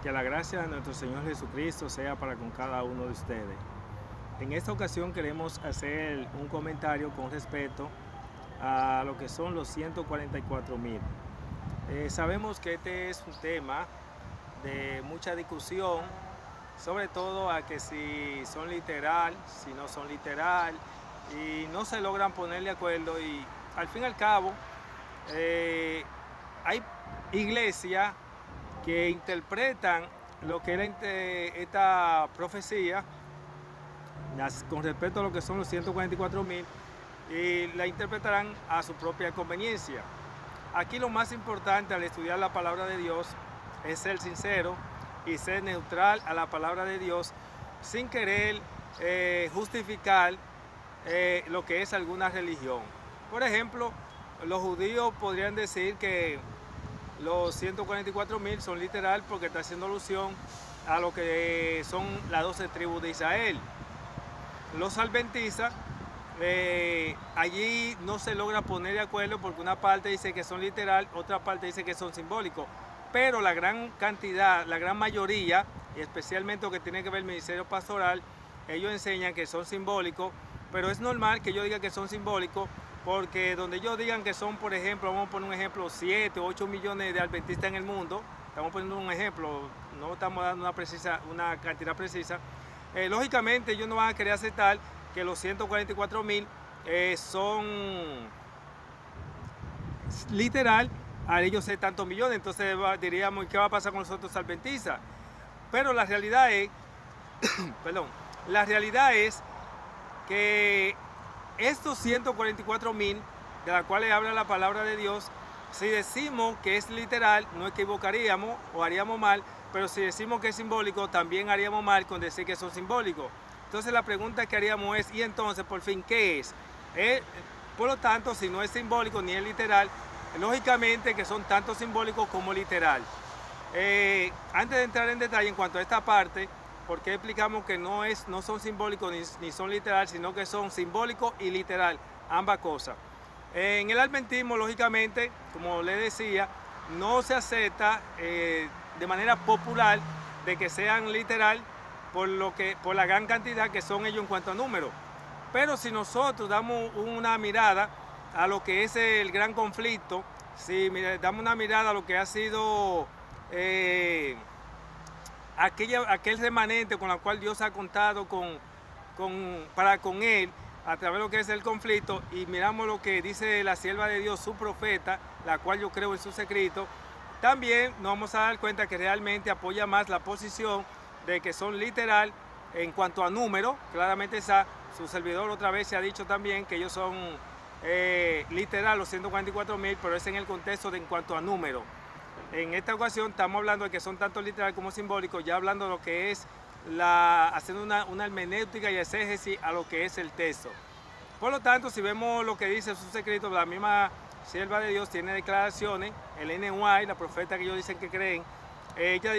Que la gracia de nuestro Señor Jesucristo sea para con cada uno de ustedes. En esta ocasión queremos hacer un comentario con respecto a lo que son los 144,000. Sabemos que este es un tema de mucha discusión, sobre todo a que si son literal, si no son literal, y no se logran poner de acuerdo y al fin y al cabo eh, hay iglesias que interpretan lo que era esta profecía con respecto a lo que son los 144,000 y la interpretarán a su propia conveniencia. Aquí lo más importante al estudiar la palabra de Dios es ser sincero y ser neutral a la palabra de Dios sin querer justificar lo que es alguna religión. Por ejemplo, los judíos podrían decir que los 144,000 son literal porque está haciendo alusión a lo que son las 12 tribus de Israel. Los adventistas, allí no se logra poner de acuerdo porque una parte dice que son literal, otra parte dice que son simbólicos. Pero la gran cantidad, la gran mayoría, y especialmente lo que tiene que ver el ministerio pastoral, ellos enseñan que son simbólicos, pero es normal que yo diga que son simbólicos porque donde ellos digan que son, por ejemplo, vamos a poner un ejemplo, 7 o 8 millones de adventistas en el mundo, estamos poniendo un ejemplo, no estamos dando una cantidad precisa, lógicamente ellos no van a querer aceptar que los 144,000 son literal a ellos ser tantos millones, entonces diríamos, ¿qué va a pasar con los otros adventistas? Pero la realidad es, perdón, la realidad es que estos 144,000 de los cuales habla la palabra de Dios, si decimos que es literal, no equivocaríamos o haríamos mal, pero si decimos que es simbólico, también haríamos mal con decir que son simbólicos. Entonces la pregunta que haríamos es, ¿y entonces por fin qué es? Por lo tanto, si no es simbólico ni es literal, lógicamente que son tanto simbólicos como literal. Antes de entrar en detalle en cuanto a esta parte, ¿por qué explicamos que no son simbólicos ni son literal, sino que son simbólicos y literal, ambas cosas? En el adventismo, lógicamente, como les decía, no se acepta de manera popular de que sean literal por la gran cantidad que son ellos en cuanto a número. Pero si nosotros damos una mirada a lo que es el gran conflicto, si damos una mirada a lo que ha sido aquel remanente con el cual Dios ha contado para con él a través de lo que es el conflicto, y miramos lo que dice la sierva de Dios, su profeta, la cual yo creo en sus escritos, también nos vamos a dar cuenta que realmente apoya más la posición de que son literal en cuanto a número. Claramente su servidor otra vez se ha dicho también que ellos son literal los 144,000, pero es en el contexto de en cuanto a número. En esta ocasión estamos hablando de que son tanto literal como simbólicos, ya hablando de lo que es haciendo una hermenéutica y exégesis a lo que es el texto. Por lo tanto, si vemos lo que dice sus escritos, la misma sierva de Dios tiene declaraciones, Ellen White, la profeta que ellos dicen que creen, ella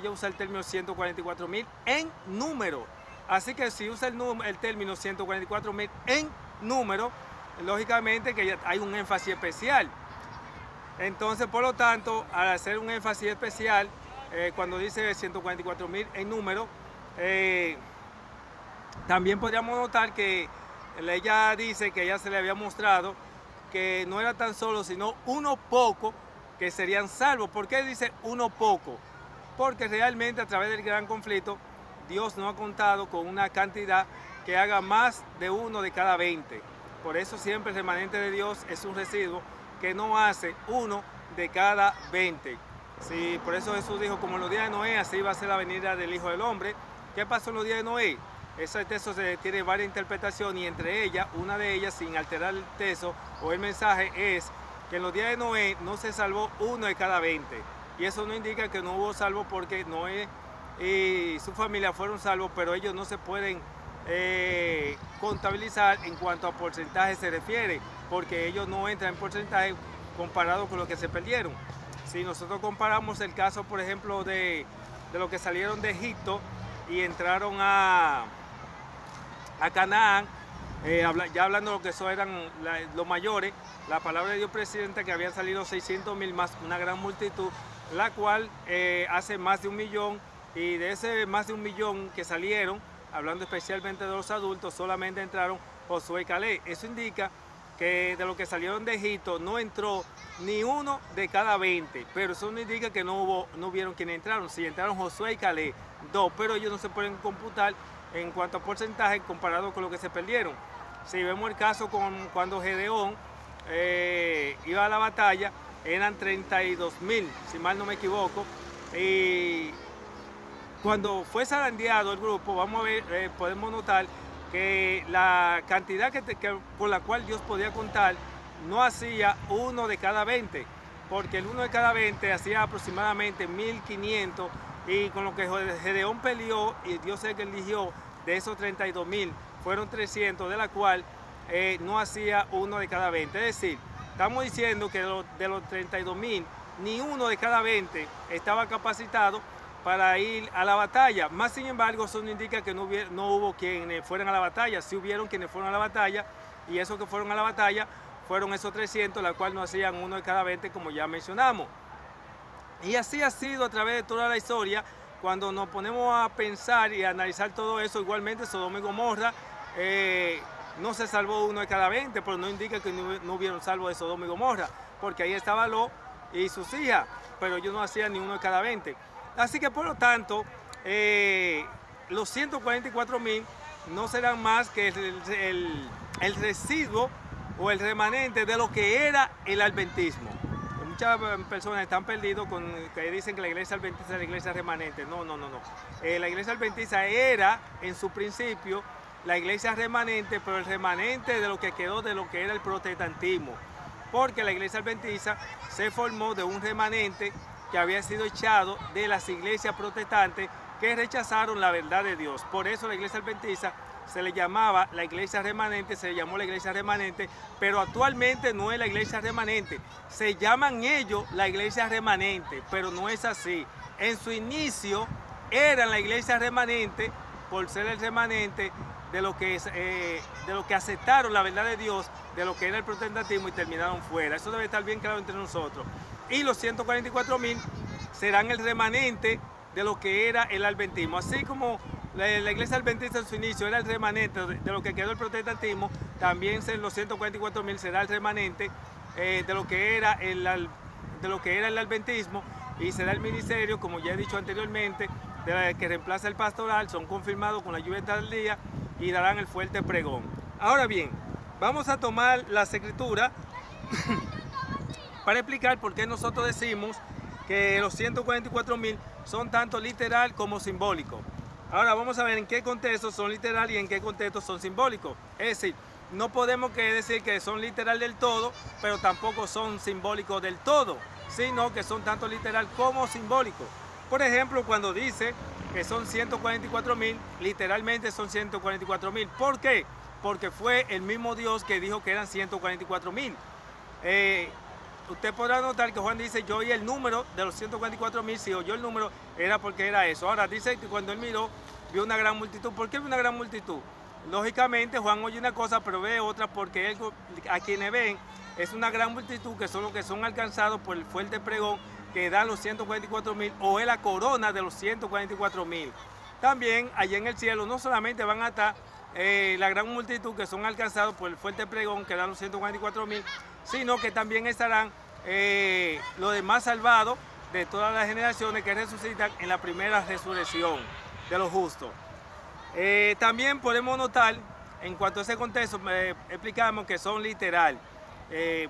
usa el término 144,000 en número. Así que si usa el término 144,000 en número, lógicamente que hay un énfasis especial. Entonces, por lo tanto, al hacer un énfasis especial, cuando dice 144,000 en número, también podríamos notar que ella dice que ella se le había mostrado que no era tan solo, sino uno poco que serían salvos. ¿Por qué dice uno poco? Porque realmente a través del gran conflicto, Dios no ha contado con una cantidad que haga más de uno de cada 20. Por eso siempre el remanente de Dios es un residuo que no hace uno de cada 20. Sí, por eso Jesús dijo, como en los días de Noé, así va a ser la venida del Hijo del Hombre. ¿Qué pasó en los días de Noé? Ese texto tiene varias interpretaciones y entre ellas, una de ellas, sin alterar el texto o el mensaje, es que en los días de Noé no se salvó uno de cada 20. Y eso no indica que no hubo salvo porque Noé y su familia fueron salvos, pero ellos no se pueden contabilizar en cuanto a porcentaje se refiere, porque ellos no entran en porcentaje comparado con lo que se perdieron. Si nosotros comparamos el caso, por ejemplo, de los que salieron de Egipto y entraron a Canaán, ya hablando de lo que eso eran los mayores, la palabra de Dios presenta que habían salido 600,000 más una gran multitud, la cual hace más de 1 millón, y de ese más de 1 millón que salieron, hablando especialmente de los adultos, solamente entraron Josué y Caleb. Eso indica que de los que salieron de Egipto no entró ni uno de cada 20, pero eso no indica que no hubieron quienes entraron. Si entraron Josué y Caleb, 2, pero ellos no se pueden computar en cuanto a porcentaje comparado con lo que se perdieron. Si vemos el caso cuando Gedeón iba a la batalla, eran 32,000, si mal no me equivoco, y cuando fue zarandeado el grupo, vamos a ver, podemos notar que la cantidad con la cual Dios podía contar no hacía 1 de cada 20, porque el 1 de cada 20 hacía aproximadamente 1,500, y con lo que Gedeón peleó y Dios es el que eligió, de esos 32,000 fueron 300, de la cual no hacía 1 de cada 20. Es decir, estamos diciendo que de los 32,000, ni 1 de cada 20 estaba capacitado para ir a la batalla. Más sin embargo, eso no indica que no hubo quienes fueran a la batalla. Sí hubieron quienes fueron a la batalla, y esos que fueron a la batalla fueron esos 300, la cual no hacían 1 de cada 20, como ya mencionamos. Y así ha sido a través de toda la historia. Cuando nos ponemos a pensar y a analizar todo eso, igualmente Sodoma y Gomorra, no se salvó 1 de cada 20, pero no indica que no hubieron salvo de Sodoma y Gomorra, porque ahí estaba Lot y sus hijas, pero ellos no hacían ni 1 de cada 20. Así que por lo tanto, los 144,000 no serán más que el residuo o el remanente de lo que era el adventismo. Muchas personas están perdidos con que dicen que la iglesia adventista es la iglesia remanente. No. La iglesia adventista era en su principio la iglesia remanente, pero el remanente de lo que quedó de lo que era el protestantismo, porque la iglesia adventista se formó de un remanente que había sido echado de las iglesias protestantes que rechazaron la verdad de Dios. Por eso la iglesia adventista se le llamaba la iglesia remanente, se le llamó la iglesia remanente, pero actualmente no es la iglesia remanente. Se llaman ellos la iglesia remanente, pero no es así. En su inicio eran la iglesia remanente por ser el remanente de lo que aceptaron la verdad de Dios, de lo que era el protestantismo, y terminaron fuera. Eso debe estar bien claro entre nosotros. Y los 144,000 serán el remanente de lo que era el adventismo. Así como la iglesia adventista en su inicio era el remanente de lo que quedó el protestantismo, también los 144,000 será el remanente de lo que era el adventismo, y será el ministerio, como ya he dicho anteriormente, que reemplaza el pastoral. Son confirmados con la lluvia del día y darán el fuerte pregón. Ahora bien, vamos a tomar las escrituras para explicar por qué nosotros decimos que los 144,000 son tanto literal como simbólico. Ahora vamos a ver en qué contexto son literal y en qué contexto son simbólicos. Es decir, no podemos decir que son literal del todo, pero tampoco son simbólicos del todo, sino que son tanto literal como simbólico. Por ejemplo, cuando dice que son 144,000, literalmente son 144,000. ¿Por qué? Porque fue el mismo Dios que dijo que eran 144,000. Usted podrá notar que Juan dice, yo oí el número de los 144,000, si oyó el número era porque era eso. Ahora dice que cuando él miró, vio una gran multitud. ¿Por qué vio una gran multitud? Lógicamente Juan oye una cosa, pero ve otra, porque él, a quienes ven, es una gran multitud que son los que son alcanzados por el fuerte pregón que dan los 144,000, o es la corona de los 144,000. También allá en el cielo no solamente van a estar la gran multitud que son alcanzados por el fuerte pregón que dan los 144,000, sino que también estarán los demás salvados de todas las generaciones que resucitan en la primera resurrección de los justos. También podemos notar, en cuanto a ese contexto, explicamos que son literal.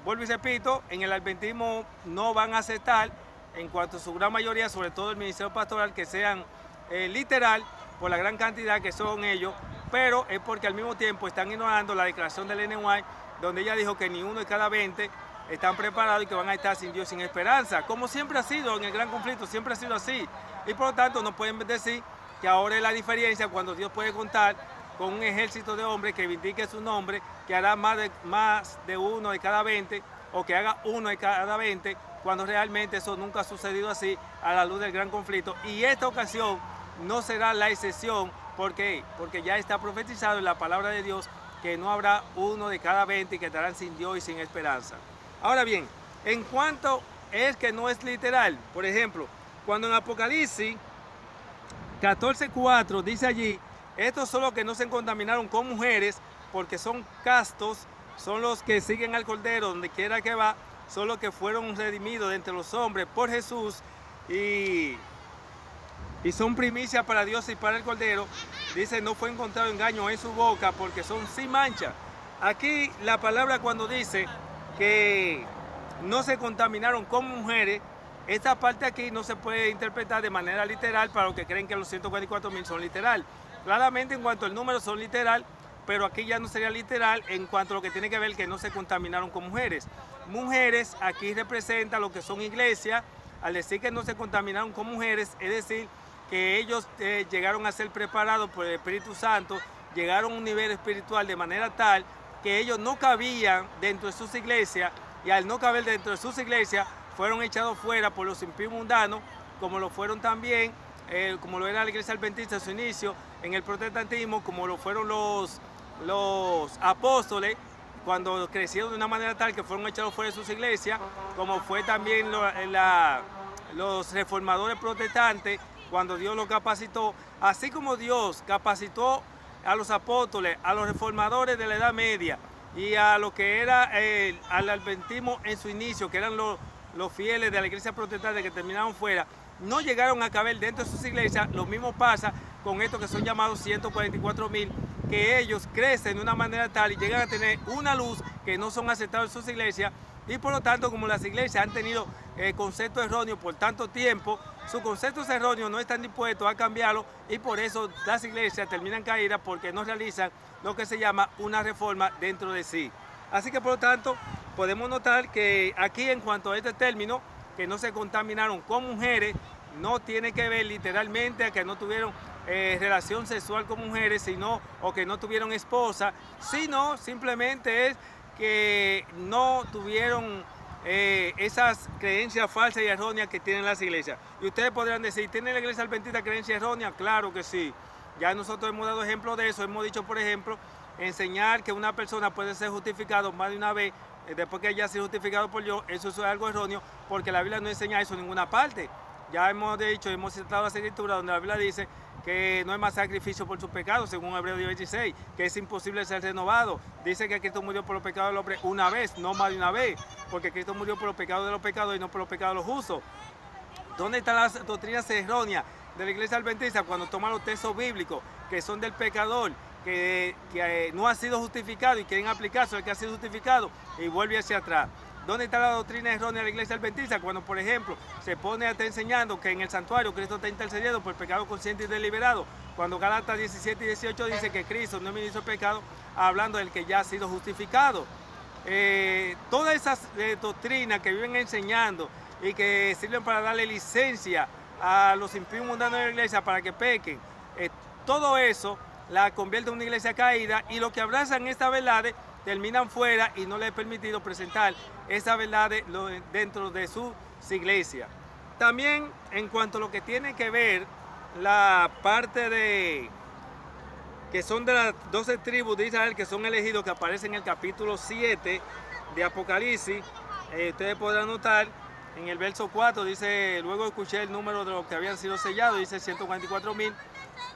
Vuelvo y repito, en el adventismo no van a aceptar, en cuanto a su gran mayoría, sobre todo el ministerio pastoral, que sean literal por la gran cantidad que son ellos, pero es porque al mismo tiempo están ignorando la declaración del Ellen White, donde ella dijo que ni 1 de cada 20 están preparados y que van a estar sin Dios, sin esperanza, como siempre ha sido en el gran conflicto, siempre ha sido así. Y por lo tanto no pueden decir que ahora es la diferencia cuando Dios puede contar con un ejército de hombres que vindique su nombre, que hará más de 1 de cada 20, o que haga 1 de cada 20, cuando realmente eso nunca ha sucedido así a la luz del gran conflicto. Y esta ocasión no será la excepción. ¿Por qué? Porque ya está profetizado en la palabra de Dios que no habrá 1 de cada 20 y que estarán sin Dios y sin esperanza. Ahora bien, en cuanto es que no es literal. Por ejemplo, cuando en Apocalipsis 14:4 dice allí, estos son los que no se contaminaron con mujeres, porque son castos, son los que siguen al Cordero donde quiera que va, son los que fueron redimidos de entre los hombres por Jesús y son primicia para Dios y para el Cordero. Dice, no fue encontrado engaño en su boca, porque son sin mancha. Aquí la palabra cuando dice que no se contaminaron con mujeres, esta parte aquí no se puede interpretar de manera literal para los que creen que los 144,000 son literal. Claramente en cuanto al número son literal, pero aquí ya no sería literal en cuanto a lo que tiene que ver que no se contaminaron con mujeres. Mujeres aquí representa lo que son iglesias. Al decir que no se contaminaron con mujeres, es decir, que ellos llegaron a ser preparados por el Espíritu Santo, llegaron a un nivel espiritual de manera tal que ellos no cabían dentro de sus iglesias, y al no caber dentro de sus iglesias fueron echados fuera por los impíos mundanos, como lo fueron también, como lo era la iglesia adventista en su inicio, en el protestantismo, como lo fueron los apóstoles, cuando crecieron de una manera tal que fueron echados fuera de sus iglesias, como fue también los reformadores protestantes, cuando Dios los capacitó, así como Dios capacitó a los apóstoles, a los reformadores de la Edad Media y a lo que era al adventismo en su inicio, que eran los fieles de la iglesia protestante que terminaron fuera, no llegaron a caber dentro de sus iglesias. Lo mismo pasa con estos que son llamados 144,000, que ellos crecen de una manera tal y llegan a tener una luz que no son aceptados en sus iglesias, y por lo tanto, como las iglesias han tenido conceptos erróneos por tanto tiempo, sus conceptos erróneos no están dispuestos a cambiarlo, y por eso las iglesias terminan caídas, porque no realizan lo que se llama una reforma dentro de sí. Así que por lo tanto podemos notar que aquí, en cuanto a este término, que no se contaminaron con mujeres, no tiene que ver literalmente a que no tuvieron relación sexual con mujeres, sino, o que no tuvieron esposa, sino simplemente es que no tuvieron esas creencias falsas y erróneas que tienen las iglesias. Y ustedes podrán decir, ¿tiene la iglesia adventista creencia errónea? Claro que sí. Ya nosotros hemos dado ejemplo de eso. Hemos dicho, por ejemplo, enseñar que una persona puede ser justificado más de una vez después que haya sido justificado por Dios. Eso es algo erróneo, porque la Biblia no enseña eso en ninguna parte. Ya hemos dicho, hemos citado las escrituras donde la Biblia dice que no hay más sacrificio por sus pecados, según Hebreos 16, que es imposible ser renovado. Dice que Cristo murió por los pecados del hombre una vez, no más de una vez, porque Cristo murió por los pecados de los pecadores y no por los pecados de los justos. ¿Dónde están las doctrinas erróneas de la iglesia adventista cuando toman los textos bíblicos que son del pecador, que no ha sido justificado, y quieren aplicarse al que ha sido justificado y vuelve hacia atrás? ¿Dónde está la doctrina errónea de la iglesia adventista cuando, por ejemplo, se pone a estar enseñando que en el santuario Cristo está intercediendo por el pecado consciente y deliberado, cuando Gálatas 17 y 18 dice que Cristo no es ministro de pecado, hablando del que ya ha sido justificado? Todas esas doctrinas que viven enseñando y que sirven para darle licencia a los impíos mundanos de la iglesia para que pequen, todo eso la convierte en una iglesia caída, y los que abrazan esta verdad terminan fuera y no les es permitido presentar esa verdad dentro de sus iglesias. También, en cuanto a lo que tiene que ver la parte de que son de las 12 tribus de Israel que son elegidos, que aparece en el capítulo 7 de Apocalipsis, ustedes podrán notar en el verso 4, dice, luego escuché el número de los que habían sido sellados, dice 144,000,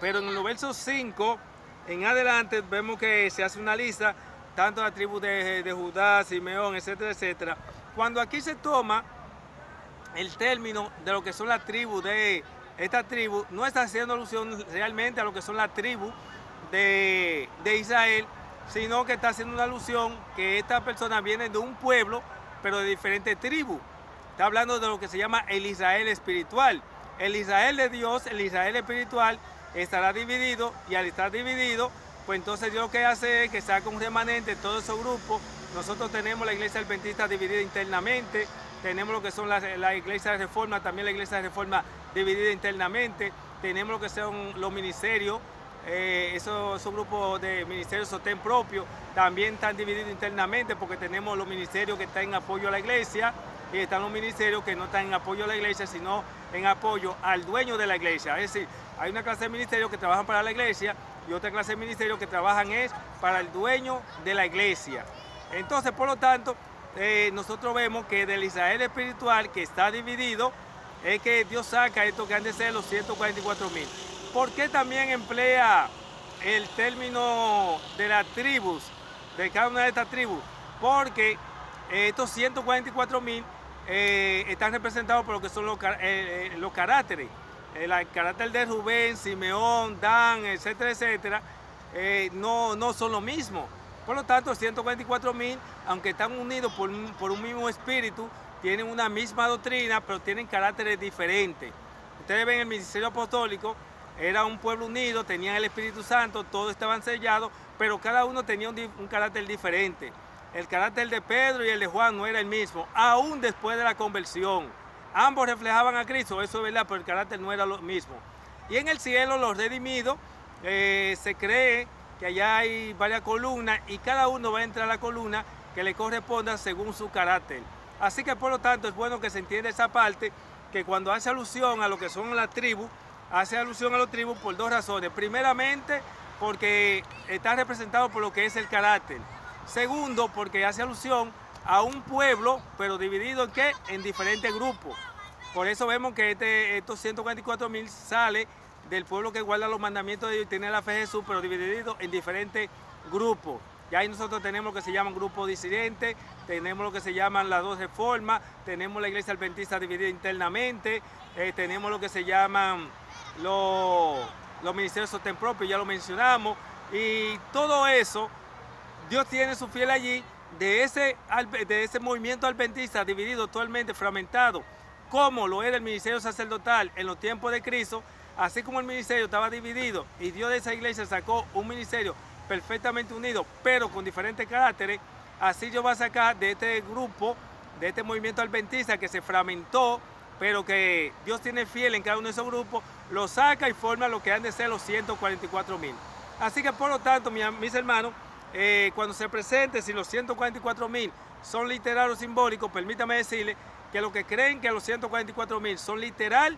pero en el verso 5 en adelante vemos que se hace una lista, tanto la tribu de Judá, Simeón, etcétera, etcétera. Cuando aquí se toma el término de lo que son las tribus de esta tribu, no está haciendo alusión realmente a lo que son las tribus de Israel, sino que está haciendo una alusión que estas personas vienen de un pueblo, pero de diferentes tribus. Está hablando de lo que se llama el Israel espiritual. El Israel de Dios, el Israel espiritual, estará dividido, y al estar dividido, pues entonces Dios lo que hace es que saca un remanente de todos esos grupos. Nosotros tenemos la iglesia adventista dividida internamente, tenemos lo que son la iglesia de Reforma, también la iglesia de Reforma dividida internamente, tenemos lo que son los ministerios, esos grupos de ministerios sostén propio, también están divididos internamente, porque tenemos los ministerios que están en apoyo a la iglesia, y están los ministerios que no están en apoyo a la iglesia, sino en apoyo al dueño de la iglesia. Es decir, hay una clase de ministerios que trabajan para la iglesia, y otra clase de ministerios que trabajan es para el dueño de la iglesia. Entonces, por lo tanto, nosotros vemos que del Israel espiritual que está dividido, es que Dios saca esto que han de ser los 144,000. ¿Por qué también emplea el término de las tribus, de cada una de estas tribus? Porque estos 144,000 están representados por lo que son los caracteres. El carácter de Rubén, Simeón, Dan, etcétera, etcétera, no son lo mismo. Por lo tanto, 144,000, aunque están unidos por un mismo espíritu, tienen una misma doctrina, pero tienen caracteres diferentes. Ustedes ven el ministerio apostólico, era un pueblo unido, tenían el Espíritu Santo, todos estaban sellados, pero cada uno tenía un carácter diferente. El carácter de Pedro y el de Juan no era el mismo, aún después de la conversión. Ambos reflejaban a Cristo, eso es verdad, pero el carácter no era lo mismo. Y en el cielo, los redimidos, se cree que allá hay varias columnas y cada uno va a entrar a la columna que le corresponda según su carácter. Así que por lo tanto es bueno que se entienda esa parte, que cuando hace alusión a lo que son las tribus, hace alusión a las tribus por dos razones. Primeramente, porque está representado por lo que es el carácter. Segundo, porque hace alusión a un pueblo, pero dividido ¿en qué? En diferentes grupos. Por eso vemos que estos 144,000 sale del pueblo que guarda los mandamientos de Dios y tiene la fe de Jesús, pero dividido en diferentes grupos. Ya ahí nosotros tenemos lo que se llaman grupos disidentes, tenemos lo que se llaman las dos reformas, tenemos la iglesia adventista dividida internamente, tenemos lo que se llaman los ministerios sostén propios, ya lo mencionamos, y todo eso, Dios tiene su fiel allí, de ese movimiento adventista dividido, totalmente fragmentado, como lo era el ministerio sacerdotal en los tiempos de Cristo. Así como el ministerio estaba dividido y Dios de esa iglesia sacó un ministerio perfectamente unido, pero con diferentes caracteres, así Dios va a sacar de este grupo, de este movimiento adventista que se fragmentó, pero que Dios tiene fiel en cada uno de esos grupos, lo saca y forma lo que han de ser los 144,000. Así que por lo tanto, mis hermanos, cuando se presente si los 144,000 son literal o simbólicos, permítame decirles que los que creen que los 144,000 son literal,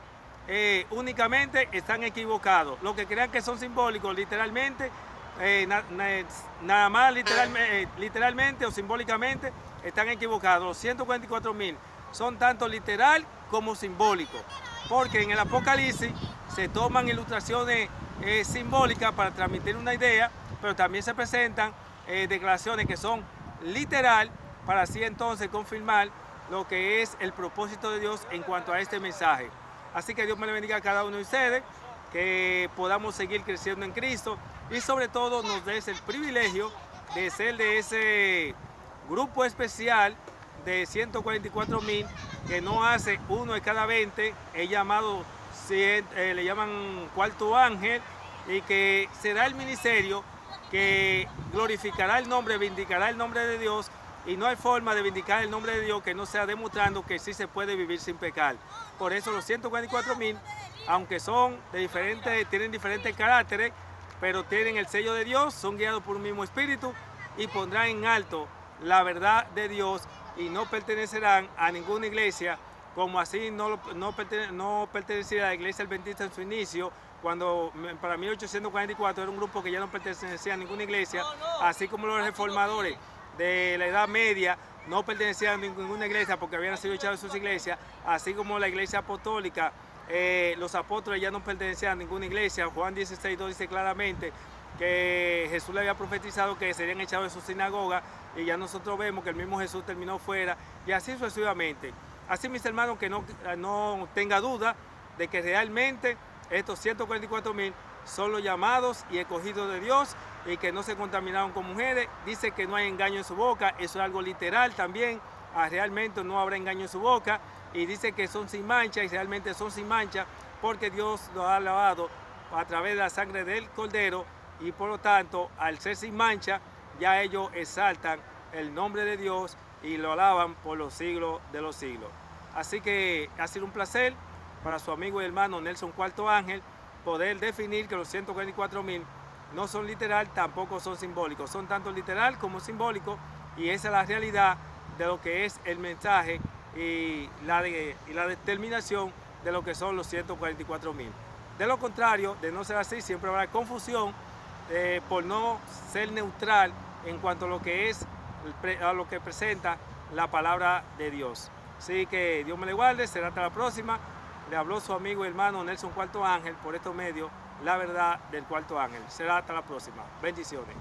únicamente están equivocados. Los que crean que son simbólicos literalmente, nada más literalmente o simbólicamente, están equivocados. Los 144,000 son tanto literal como simbólico, porque en el Apocalipsis se toman ilustraciones simbólicas para transmitir una idea, pero también se presentan declaraciones que son literal, para así entonces confirmar lo que es el propósito de Dios en cuanto a este mensaje. Así que Dios me le bendiga a cada uno de ustedes, que podamos seguir creciendo en Cristo y sobre todo nos dé el privilegio de ser de ese grupo especial de 144,000 que no hace uno de cada 20, es llamado, le llaman cuarto ángel, y que será el ministerio que glorificará el nombre, vindicará el nombre de Dios. Y no hay forma de vindicar el nombre de Dios que no sea demostrando que sí se puede vivir sin pecar. Por eso los 144,000, aunque son tienen diferentes caracteres, pero tienen el sello de Dios, son guiados por un mismo espíritu y pondrán en alto la verdad de Dios y no pertenecerán a ninguna iglesia, como así no pertenecía a la iglesia adventista en su inicio, cuando para 1844 era un grupo que ya no pertenecía a ninguna iglesia, así como los reformadores de la Edad Media no pertenecían a ninguna iglesia porque habían sido echados de sus iglesias, así como la iglesia apostólica, los apóstoles ya no pertenecían a ninguna iglesia. Juan 16:2 dice claramente que Jesús le había profetizado que serían echados de su sinagoga, y ya nosotros vemos que el mismo Jesús terminó fuera, y así sucesivamente. Así, mis hermanos, que no tenga duda de que realmente estos 144,000 son los llamados y escogidos de Dios, y que no se contaminaron con mujeres. Dice que no hay engaño en su boca, eso es algo literal también, realmente no habrá engaño en su boca, y dice que son sin mancha, y realmente son sin mancha, porque Dios los ha lavado a través de la sangre del Cordero, y por lo tanto, al ser sin mancha, ya ellos exaltan el nombre de Dios y lo alaban por los siglos de los siglos. Así que ha sido un placer para su amigo y hermano Nelson Cuarto Ángel poder definir que los 144,000 no son literal, tampoco son simbólicos, son tanto literal como simbólicos, y esa es la realidad de lo que es el mensaje y la determinación de lo que son los 144,000. De lo contrario, de no ser así, siempre habrá confusión por no ser neutral en cuanto a lo que es, a lo que presenta la palabra de Dios. Así que Dios me le guarde, será hasta la próxima. Le habló su amigo y hermano Nelson Cuarto Ángel por estos medios, la verdad del Cuarto Ángel. Será hasta la próxima. Bendiciones.